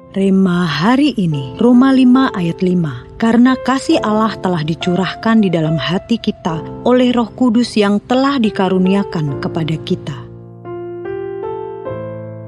Rema hari ini, Roma 5 ayat 5. Karena kasih Allah telah dicurahkan di dalam hati kita oleh Roh Kudus yang telah dikaruniakan kepada kita.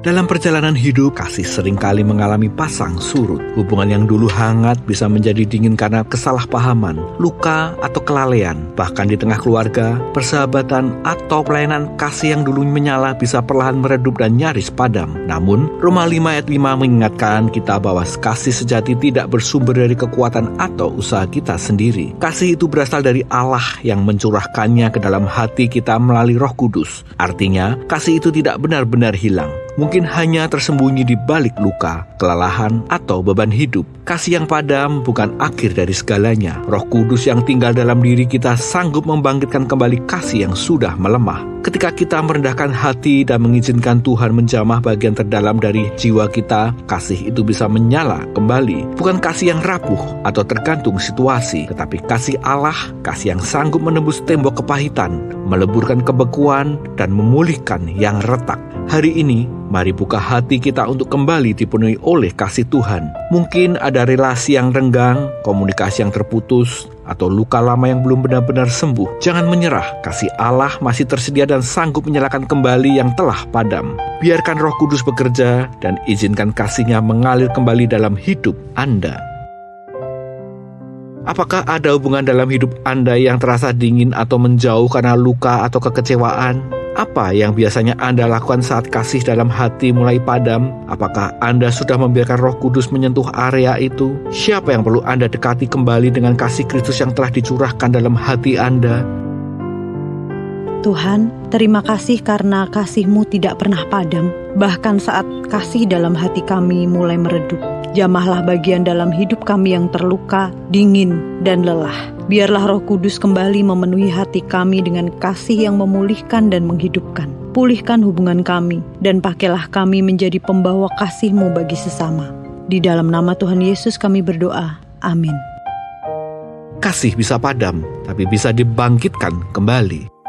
Dalam perjalanan hidup, kasih seringkali mengalami pasang surut. Hubungan yang dulu hangat bisa menjadi dingin karena kesalahpahaman, luka, atau kelalaian. Bahkan di tengah keluarga, persahabatan, atau pelayanan, kasih yang dulu menyala bisa perlahan meredup dan nyaris padam. Namun, Roma 5 ayat 5 mengingatkan kita bahwa kasih sejati tidak bersumber dari kekuatan atau usaha kita sendiri. Kasih itu berasal dari Allah yang mencurahkannya ke dalam hati kita melalui Roh Kudus. Artinya, kasih itu tidak benar-benar hilang. Mungkin hanya tersembunyi di balik luka, kelelahan, atau beban hidup. Kasih yang padam bukan akhir dari segalanya. Roh Kudus yang tinggal dalam diri kita sanggup membangkitkan kembali kasih yang sudah melemah. Ketika kita merendahkan hati dan mengizinkan Tuhan menjamah bagian terdalam dari jiwa kita, kasih itu bisa menyala kembali. Bukan kasih yang rapuh atau tergantung situasi, tetapi kasih Allah, kasih yang sanggup menembus tembok kepahitan, meleburkan kebekuan, dan memulihkan yang retak. Hari ini, mari buka hati kita untuk kembali dipenuhi oleh kasih Tuhan. Mungkin ada relasi yang renggang, komunikasi yang terputus, atau luka lama yang belum benar-benar sembuh. Jangan menyerah, kasih Allah masih tersedia dan sanggup menyalakan kembali yang telah padam. Biarkan Roh Kudus bekerja dan izinkan kasih-Nya mengalir kembali dalam hidup Anda. Apakah ada hubungan dalam hidup Anda yang terasa dingin atau menjauh karena luka atau kekecewaan? Apa yang biasanya Anda lakukan saat kasih dalam hati mulai padam? Apakah Anda sudah membiarkan Roh Kudus menyentuh area itu? Siapa yang perlu Anda dekati kembali dengan kasih Kristus yang telah dicurahkan dalam hati Anda? Tuhan, terima kasih karena kasih-Mu tidak pernah padam, bahkan saat kasih dalam hati kami mulai meredup. Jamahlah bagian dalam hidup kami yang terluka, dingin, dan lelah. Biarlah Roh Kudus kembali memenuhi hati kami dengan kasih yang memulihkan dan menghidupkan. Pulihkan hubungan kami, dan pakailah kami menjadi pembawa kasih-Mu bagi sesama. Di dalam nama Tuhan Yesus kami berdoa. Amin. Kasih bisa padam, tapi bisa dibangkitkan kembali.